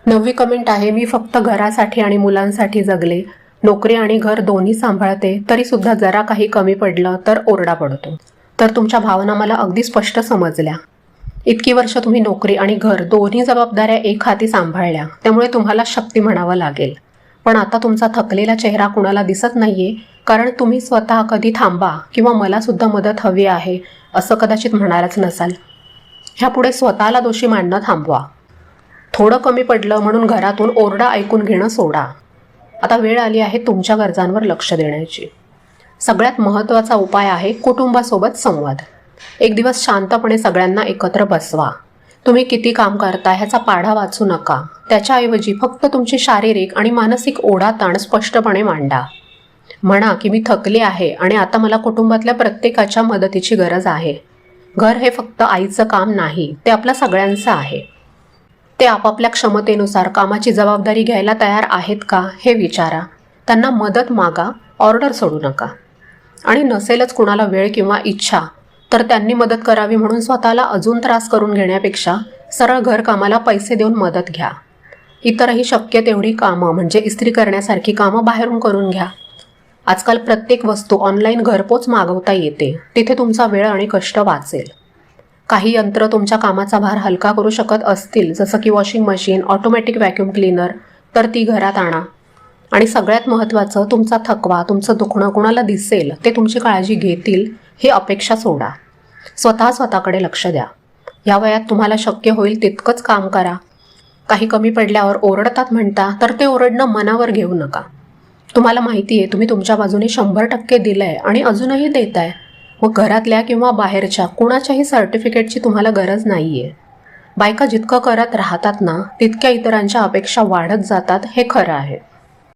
9वी comment आहे, मी फक्त घरासाठी आणि मुलांसाठी जगले, नोकरी आणि घर दोन्ही सांभाळते, तरी सुद्धा जरा काही कमी पडलं तर ओरडा पडतो. तर तुमच्या भावना मला अगदी स्पष्ट समजल्या. इतकी वर्ष तुम्ही नोकरी आणि घर दोन्ही जबाबदाऱ्या एक हाती सांभाळल्या, त्यामुळे तुम्हाला शक्ती म्हणावं लागेल. पण आता तुमचा थकलेला चेहरा कुणाला दिसत नाहीये, कारण तुम्ही स्वतः कधी थांबा किंवा मला सुद्धा मदत हवी आहे असं कदाचित म्हणारच नसाल. ह्यापुढे स्वतःला दोषी मानणं थांबवा. थोडं कमी पडलं म्हणून घरातून ओरडा ऐकून घेणं सोडा. आता वेळ आली आहे तुमच्या गरजांवर लक्ष देण्याची. सगळ्यात महत्त्वाचा उपाय आहे कुटुंबासोबत संवाद. एक दिवस शांतपणे सगळ्यांना एकत्र बसवा. तुम्ही किती काम करता ह्याचा पाढा वाचू नका. त्याच्याऐवजी फक्त तुमची शारीरिक आणि मानसिक ओढाताण स्पष्टपणे मांडा. म्हणा की मी थकले आहे आणि आता मला कुटुंबातल्या प्रत्येकाच्या मदतीची गरज आहे. घर हे फक्त आईचं काम नाही, ते आपल्या सगळ्यांचं आहे. ते आपापल्या क्षमतेनुसार कामाची जबाबदारी घ्यायला तयार आहेत का हे विचारा. त्यांना मदत मागा, ऑर्डर सोडू नका. आणि नसेलच कुणाला वेळ किंवा इच्छा तर त्यांनी मदत करावी म्हणून स्वतःला अजून त्रास करून घेण्यापेक्षा सरळ घरकामाला पैसे देऊन मदत घ्या. इतरही शक्य तेवढी कामं म्हणजे इस्त्री करण्यासारखी कामं बाहेरून करून घ्या. आजकाल प्रत्येक वस्तू ऑनलाईन घरपोच मागवता येते. तिथे तुमचा वेळ आणि कष्ट वाचेल. काही यंत्र तुमच्या कामाचा भार हलका करू शकत असतील, जसं की washing machine, automatic vacuum cleaner, तर ती घरात आणा. आणि सगळ्यात महत्त्वाचं, तुमचा थकवा, तुमचं दुखणं कुणाला दिसेल, ते तुमची काळजी घेतील ही अपेक्षा सोडा. स्वतःकडे लक्ष द्या. या वयात तुम्हाला शक्य होईल तितकंच काम करा. काही कमी पडल्यावर ओरडतात म्हणता, तर ते ओरडणं मनावर घेऊ नका. तुम्हाला माहिती आहे तुम्ही तुमच्या बाजूने 100% दिलंय आणि अजूनही देताय. मग घरातल्या किंवा बाहेरच्या कुणाच्याही सर्टिफिकेटची तुम्हाला गरज नाहीये. बायका जितकं करत राहतात ना, तितक्या इतरांच्या अपेक्षा वाढत जातात, हे खरं आहे.